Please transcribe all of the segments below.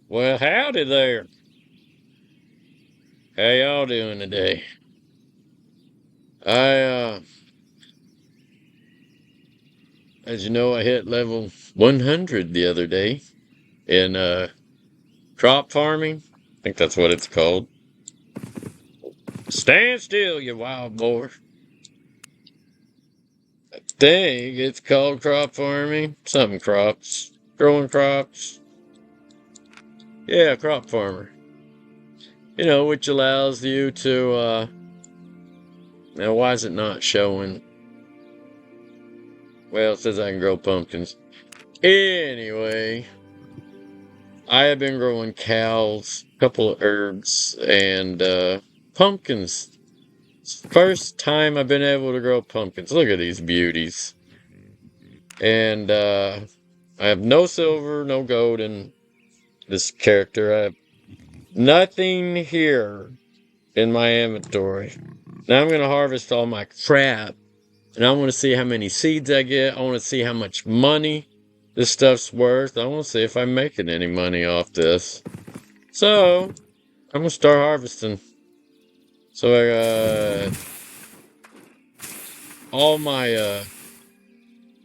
Well, howdy there. How y'all doing today? I, as you know, I hit level 100 the other day in, crop farming. I think that's what it's called. Stand still, you wild boar. I think it's called crop farming. Something crops. Growing crops. Yeah, crop farmer. You know, which allows you to, now why is it not showing? Well, it says I can grow pumpkins. Anyway, I have been growing cows, a couple of herbs, and pumpkins. First time I've been able to grow pumpkins. Look at these beauties. And I have no silver, no gold in this character. I have nothing here in my inventory. Now I'm going to harvest all my crap. And I want to see how many seeds I get. I want to see how much money this stuff's worth. I want to see if I'm making any money off this. So, I'm gonna start harvesting. So I got all my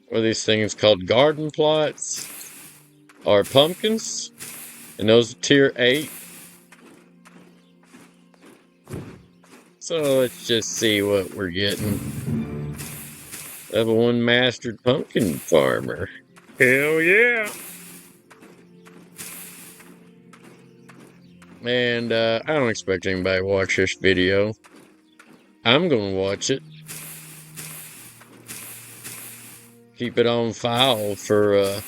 what are these things called? Garden plots are pumpkins. And those are tier 8. So let's just see what we're getting. Level 1 mastered pumpkin farmer. Hell yeah! And I don't expect anybody to watch this video. I'm gonna watch it. Keep it on file for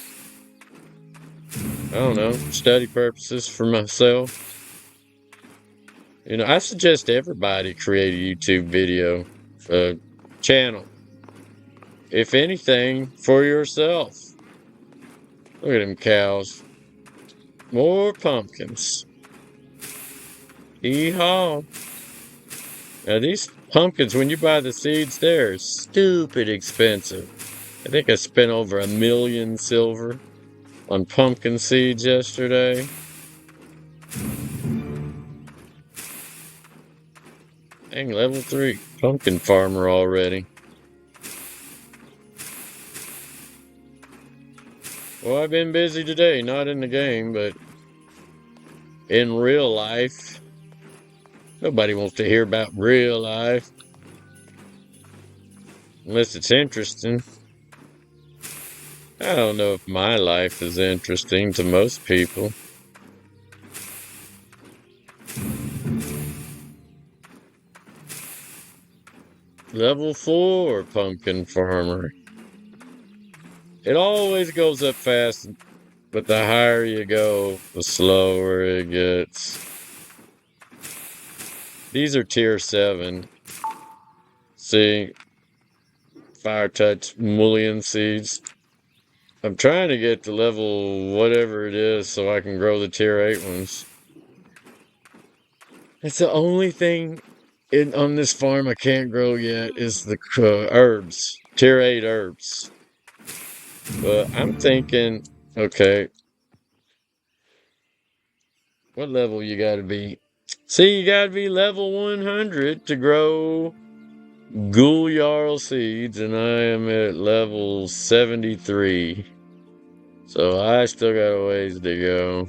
I don't know, study purposes for myself. You know, I suggest everybody create a YouTube video, channel. If anything, for yourself. Look at them cows. More pumpkins. Hee-haw. Now these pumpkins, when you buy the seeds, they're stupid expensive. I think I spent over 1 million silver on pumpkin seeds yesterday. Dang, level 3 pumpkin farmer already. Well, I've been busy today, not in the game, but in real life. Nobody wants to hear about real life. Unless it's interesting. I don't know if my life is interesting to most people. Level 4 pumpkin farmer. It always goes up fast, but the higher you go, the slower it gets. These are tier 7. See, fire touch mullein seeds. I'm trying to get to level whatever it is so I can grow the tier 8 ones. It's the only thing on this farm I can't grow yet is the herbs. Tier 8 herbs. But I'm thinking, okay, what level you gotta be? See, you gotta be level 100 to grow Ghoul Jarl seeds, and I am at level 73. So I still got a ways to go.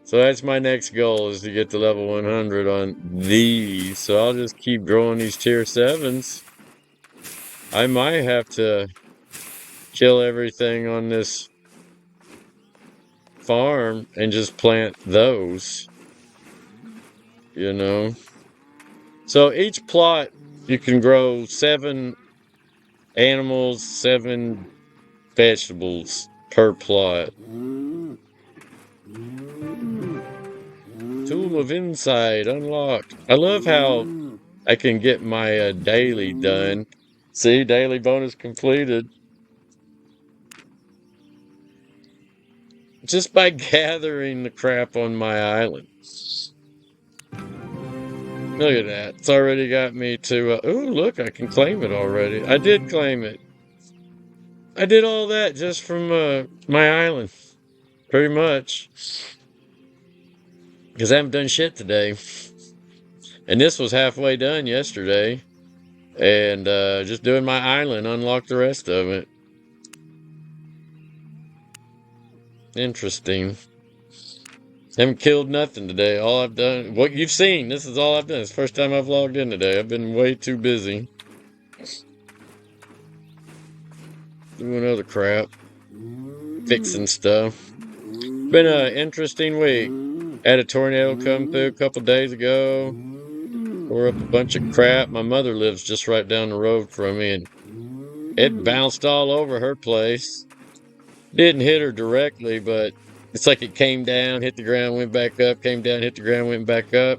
So that's my next goal, is to get to level 100 on these. So I'll just keep growing these tier 7s. I might have to kill everything on this farm and just plant those. You know? So each plot, you can grow 7 animals, 7 vegetables per plot. Tool of Insight unlocked. I love how I can get my daily done. See, daily bonus completed. Just by gathering the crap on my island. Look at that. It's already got me to... oh, look, I can claim it already. I did claim it. I did all that just from my island. pretty much. Because I haven't done shit today. And this was halfway done yesterday. And just doing my island, unlock the rest of it. Interesting. Haven't killed nothing today. All I've done, what you've seen, this is all I've done. It's the first time I've logged in today. I've been way too busy doing other crap, fixing stuff. Been an interesting week. Had a tornado come through a couple days ago. Tore up a bunch of crap. My mother lives just right down the road from me, and it bounced all over her place. Didn't hit her directly, but it's like it came down, hit the ground, went back up, came down, hit the ground, went back up.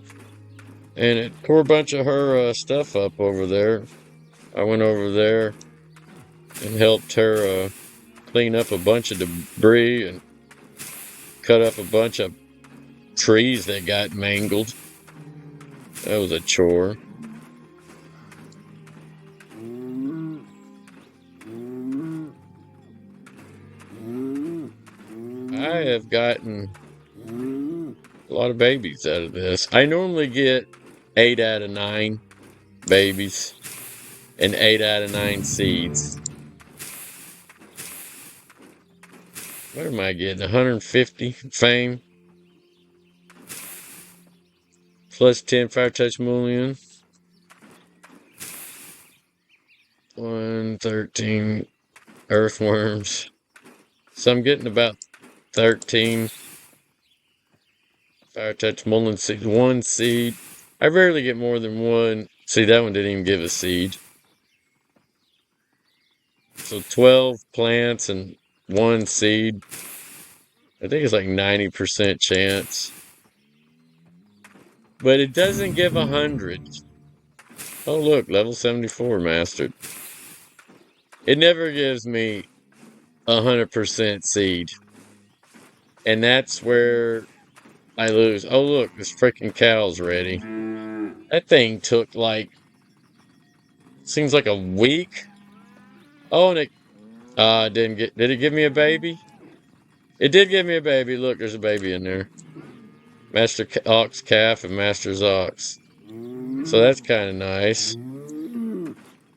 And it tore a bunch of her stuff up over there. I went over there and helped her clean up a bunch of debris and cut up a bunch of trees that got mangled. That was a chore. I have gotten a lot of babies out of this. I normally get 8 out of 9 babies and 8 out of 9 seeds. What am I getting? 150 fame. Plus 10 fire touch mullion. 113 earthworms. So I'm getting about 13 fire touch mullion seeds. 1 seed. I rarely get more than 1. See, that one didn't even give a seed. So 12 plants and 1 seed. I think it's like 90% chance. But it doesn't give 100. Oh, look, level 74 mastered. It never gives me 100% seed. And that's where I lose. Oh, look, this freaking cow's ready. That thing took like, seems like a week. Oh, and it did it give me a baby? It did give me a baby. Look, there's a baby in there. Master Ox Calf and Master's Ox. So that's kind of nice.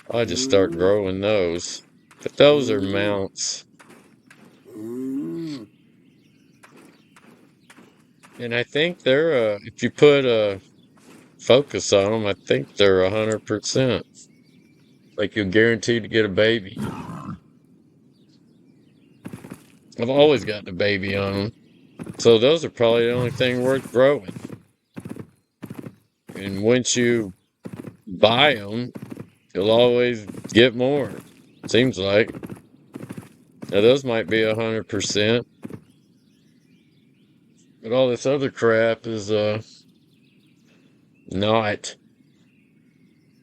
I'll just start growing those. But those are mounts. And I think they're, if you put a focus on them, I think they're 100%. Like you're guaranteed to get a baby. I've always gotten a baby on them. So those are probably the only thing worth growing. And once you buy them, you'll always get more. Seems like. Now those might be 100%. But all this other crap is not.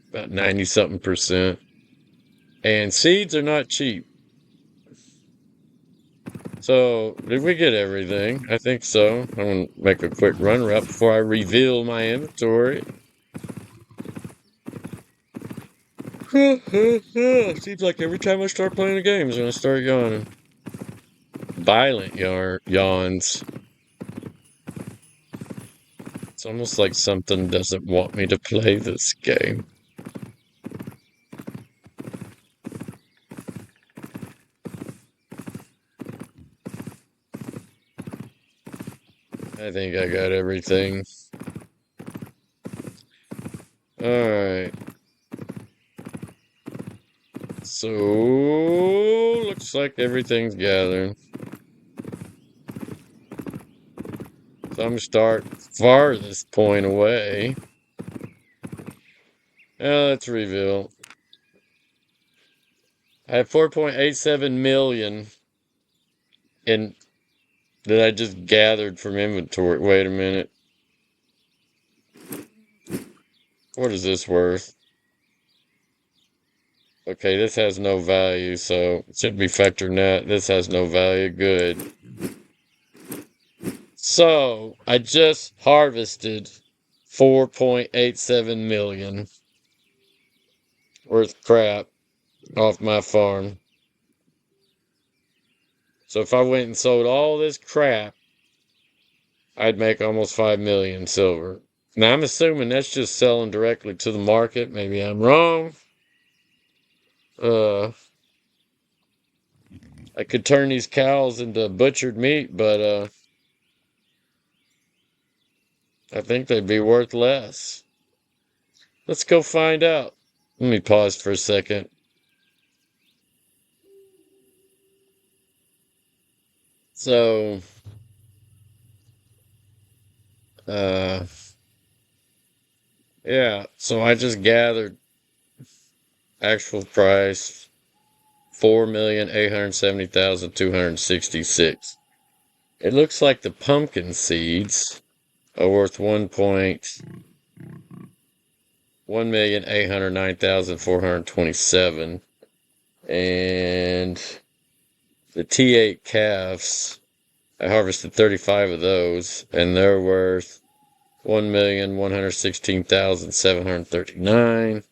About 90-something%. And seeds are not cheap. So, did we get everything? I think so. I'm going to make a quick run up before I reveal my inventory. Seems like every time I start playing a game, I'm going to start yawning. Violent yawns. It's almost like something doesn't want me to play this game. I think I got everything. Alright. So, looks like everything's gathering. So I'm going to start farthest point away. Now let's reveal. I have 4.87 million in that I just gathered from inventory. Wait a minute. What is this worth? Okay, this has no value, so it should be factoring that. This has no value. Good. So, I just harvested 4.87 million worth of crap off my farm. So if I went and sold all this crap, I'd make almost 5 million silver. Now I'm assuming that's just selling directly to the market. Maybe I'm wrong. I could turn these cows into butchered meat, but I think they'd be worth less. Let's go find out. Let me pause for a second. So, uh, yeah, so I just gathered actual price 4,870,266. It looks like the pumpkin seeds are worth 1,809,427, and the T8 calves, I harvested 35 of those, and they're worth 1,116,739.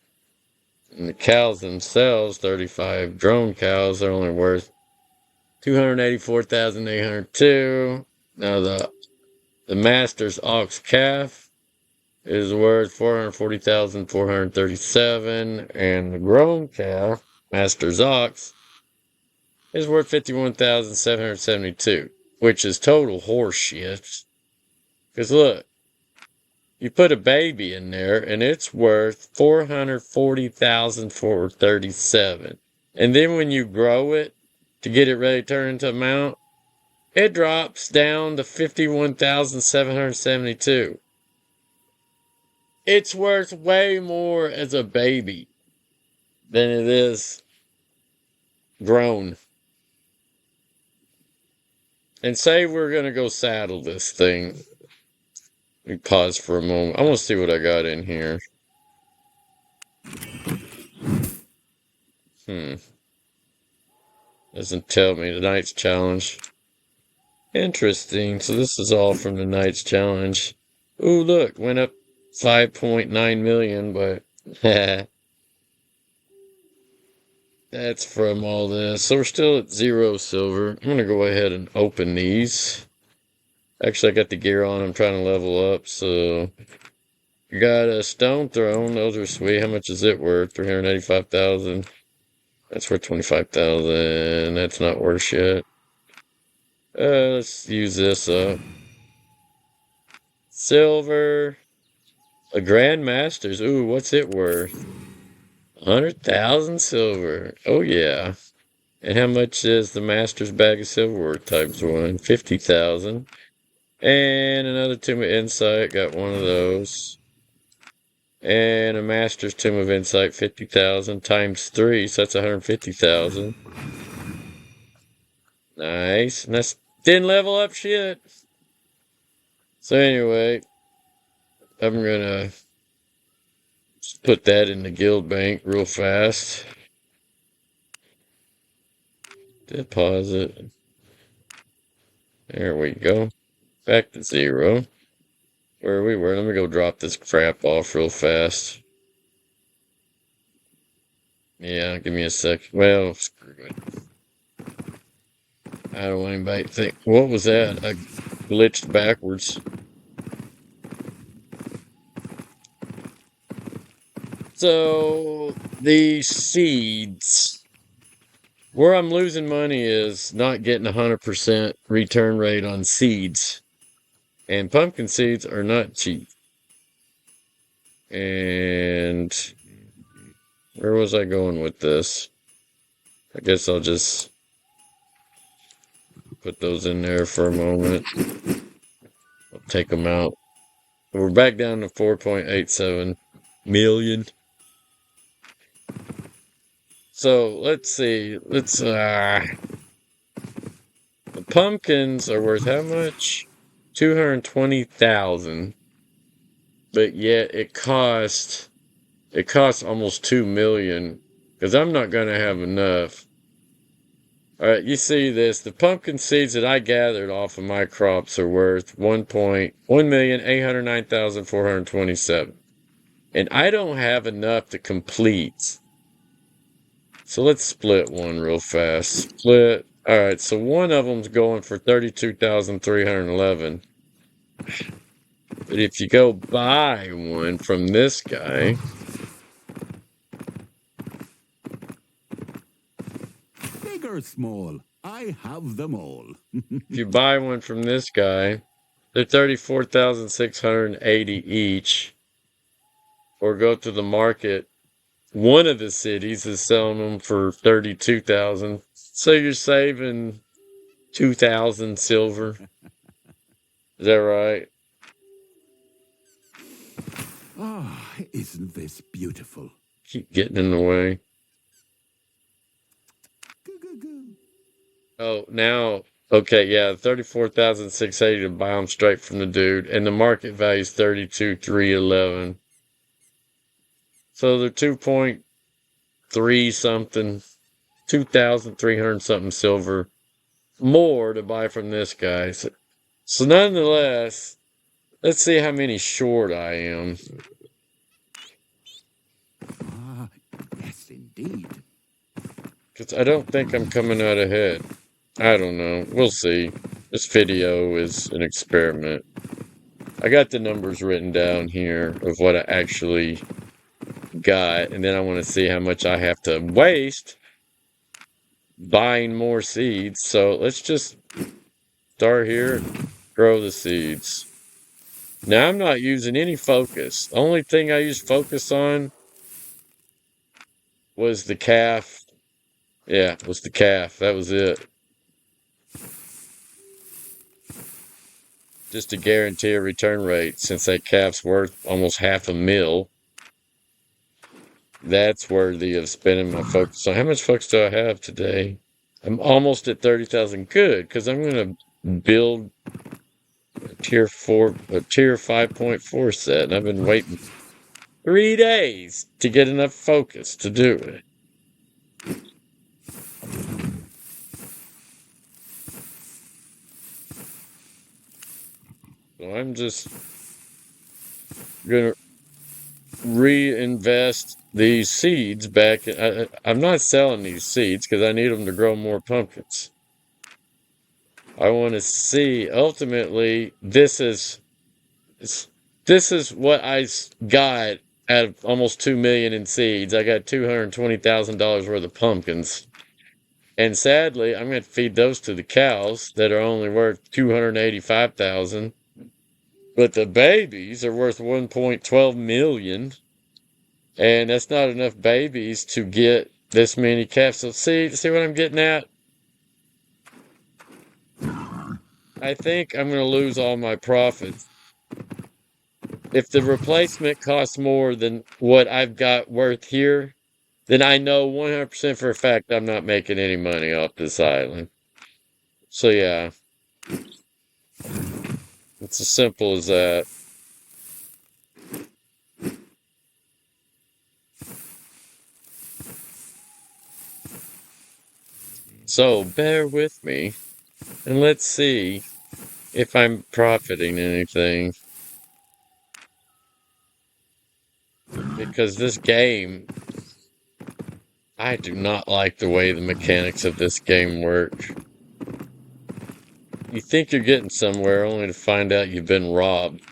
And the cows themselves, 35 drone cows, are only worth 284,802. Now the master's ox calf is worth 440,437, and the grown calf, master's ox, is worth 51,772, which is total horse shit. Because look, you put a baby in there and it's worth 440,437. And then when you grow it to get it ready to turn into a mount, it drops down to 51,772. It's worth way more as a baby than it is grown. And say we're going to go saddle this thing. Let me pause for a moment. I want to see what I got in here. Doesn't tell me the Knight's Challenge. Interesting. So this is all from the Knight's Challenge. Ooh, look, went up 5.9 million, but that's from all this. So we're still at 0 silver. I'm going to go ahead and open these. Actually, I got the gear on. I'm trying to level up, so... You got a stone throne. Those are sweet. How much is it worth? 385,000. That's worth 25,000. That's not worth shit. Let's use this up. Silver. A Grandmaster's. Ooh, what's it worth? 100,000 silver. Oh, yeah. And how much is the Master's bag of silver worth times 1? 50,000. And another Tomb of Insight. Got one of those. And a Master's Tomb of Insight, 50,000 times 3, so that's 150,000. Nice. And that's didn't level up shit. So anyway, I'm gonna put that in the guild bank real fast. Deposit. There we go. Back to 0. Where we were. Let me go drop this crap off real fast. Yeah, give me a sec. Well, screw it. I don't want anybody to think. What was that? I glitched backwards. So, the seeds. Where I'm losing money is not getting 100% return rate on seeds. And pumpkin seeds are not cheap. And where was I going with this? I guess I'll just put those in there for a moment. I'll take them out. We're back down to 4.87 million. So let's see. The pumpkins are worth how much? 220,000. But yet it costs almost 2 million. Because I'm not going to have enough. Alright, you see this. The pumpkin seeds that I gathered off of my crops are worth 1,809,427. And I don't have enough to complete. So let's split one real fast. Split. All right, so one of them's going for 32,311. But if you go buy one from this guy, Big or small, I have them all. if you buy one from this guy, they're 34,680 each. Or go to the market. One of the cities is selling them for 32,000. So you're saving 2,000 silver. Is that right? Ah, isn't this beautiful? Keep getting in the way. Goo, goo, goo. Oh, now, okay, yeah, 34,680 to buy them straight from the dude, and the market value is 32,311. So they're 2.3 something, 2,300 something silver more to buy from this guy. So nonetheless, let's see how many short I am. Ah, yes, indeed. Because I don't think I'm coming out ahead. I don't know. We'll see. This video is an experiment. I got the numbers written down here of what I actually got, and then I want to see how much I have to waste buying more seeds. So let's just start here, grow the seeds. Now I'm not using any focus. The only thing I used focus on was the calf. Yeah, it was the calf. That was it. Just to guarantee a return rate, since that calf's worth almost $500,000. That's worthy of spending my focus. So how much focus do I have today? I'm almost at 30,000. Good, because I'm going to build a tier 5.4 set, and I've been waiting 3 days to get enough focus to do it. So I'm just going to reinvest these seeds back. I'm not selling these seeds because I need them to grow more pumpkins. I want to see, ultimately, this is what I got out of almost 2 million in seeds. I got $220,000 worth of pumpkins. And sadly, I'm going to feed those to the cows that are only worth 285,000. But the babies are worth 1.12 million. And that's not enough babies to get this many calves. So see what I'm getting at? I think I'm going to lose all my profits. If the replacement costs more than what I've got worth here, then I know 100% for a fact I'm not making any money off this island. So yeah, it's as simple as that. So bear with me and let's see if I'm profiting anything. Because this game, I do not like the way the mechanics of this game work. You think you're getting somewhere only to find out you've been robbed.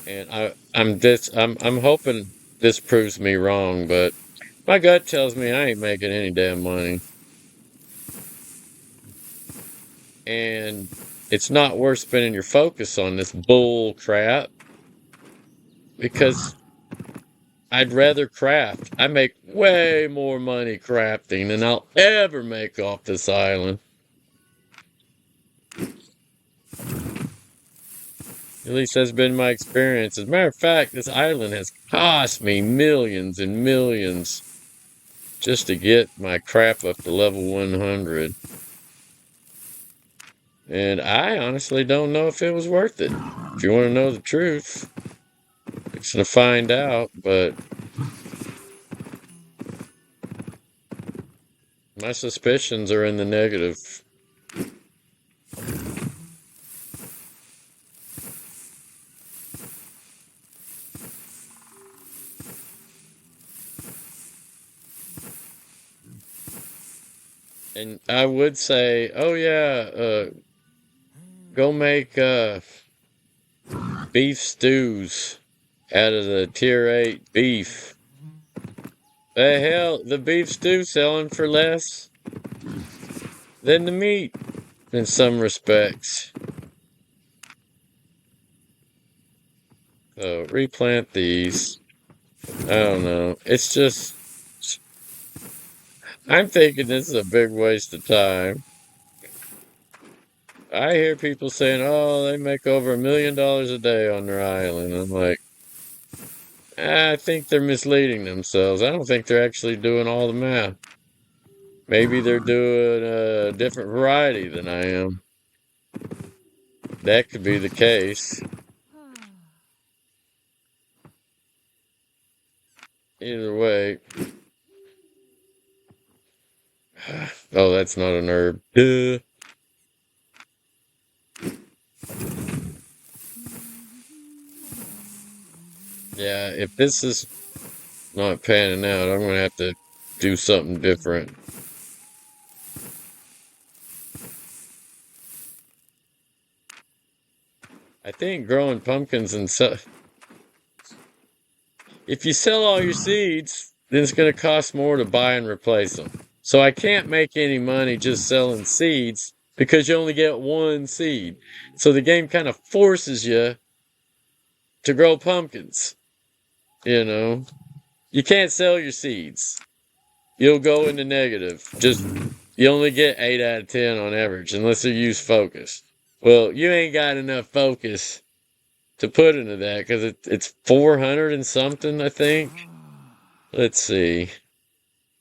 And I'm hoping this proves me wrong, but my gut tells me I ain't making any damn money. And it's not worth spending your focus on this bull crap because I'd rather craft. I make way more money crafting than I'll ever make off this island. At least that's been my experience. As a matter of fact, this island has cost me millions and millions just to get my crap up to level 100. And I honestly don't know if it was worth it. If you want to know the truth, it's going to find out, but my suspicions are in the negative. And I would say, oh yeah, go make beef stews out of the tier 8 beef. The hell, the beef stew selling for less than the meat in some respects. So replant these. I don't know. It's just, I'm thinking this is a big waste of time. I hear people saying, oh, they make over $1 million a day on their island. I'm like, I think they're misleading themselves. I don't think they're actually doing all the math. Maybe they're doing a different variety than I am. That could be the case. Either way. Oh, that's not an herb. Duh. Yeah, if this is not panning out, I'm going to have to do something different. I think growing pumpkins and if you sell all your seeds, then it's going to cost more to buy and replace them. So I can't make any money just selling seeds because you only get one seed. So the game kind of forces you to grow pumpkins. You know, you can't sell your seeds. You'll go into negative. You only get 8 out of 10 on average unless you use focus. Well, you ain't got enough focus to put into that because it's 400 and something, I think. Let's see.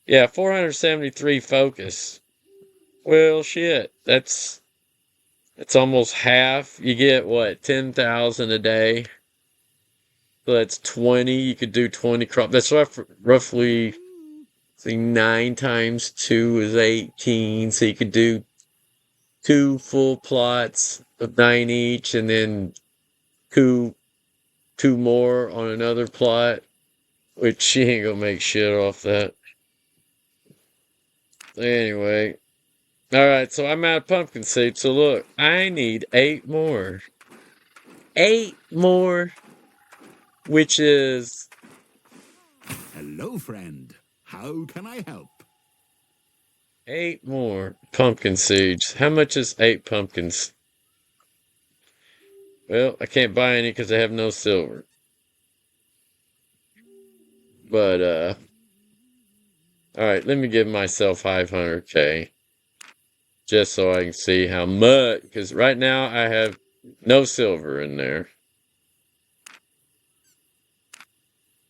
Yeah, 473 focus. Well, shit. That's almost half. You get what, 10,000 a day? So that's 20. You could do 20 crop. That's roughly, see, 9 times 2 is 18. So you could do 2 full plots of 9 each, and then two more on another plot, which she ain't gonna make shit off that. Anyway, all right, so I'm out of pumpkin seeds. So look, I need 8 more. 8 more, which is Hello, friend. How can I help? 8 more pumpkin seeds. How much is 8 pumpkins? Well, I can't buy any because I have no silver. But all right, let me give myself 500k just so I can see how much. Because right now I have no silver in there.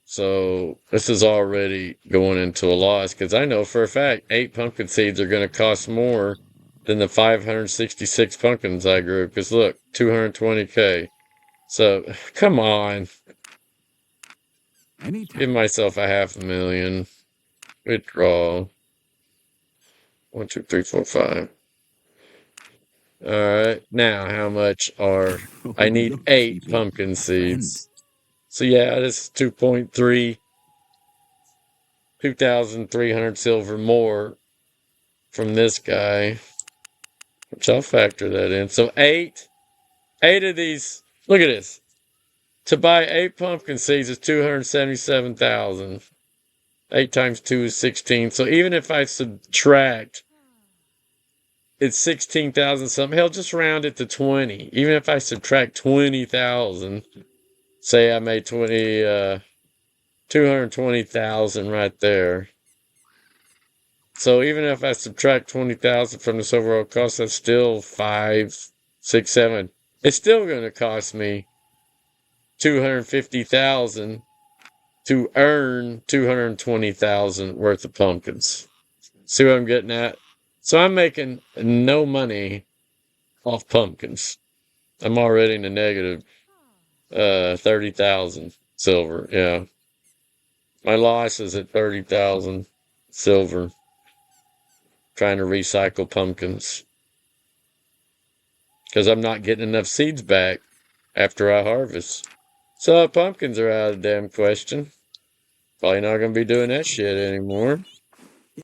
So this is already going into a loss because I know for a fact 8 pumpkin seeds are going to cost more than the 566 pumpkins I grew. Because look, 220k. So come on, Anytime. give myself a 500,000. Withdraw. 1, 2, 3, 4, 5. All right, now how much are I need Look, 8 sweetie, pumpkin a friend. seeds. So yeah, this is 2.3, 2,300 silver more from this guy, which I'll factor that in. So eight of these. Look at this. To buy 8 pumpkin seeds is 277,000. 8 times 2 is 16. So even if I subtract, it's 16,000 something. Hell, just round it to 20. Even if I subtract 20,000, say I made 220,000 right there. So even if I subtract 20,000 from this overall cost, that's still 5, 6, 7. It's still going to cost me 250,000 to earn 220,000 worth of pumpkins. See what I'm getting at? So I'm making no money off pumpkins. I'm already in the negative 30,000 silver. Yeah. My loss is at 30,000 silver trying to recycle pumpkins because I'm not getting enough seeds back after I harvest. So pumpkins are out of the damn question. Probably not going to be doing that shit anymore.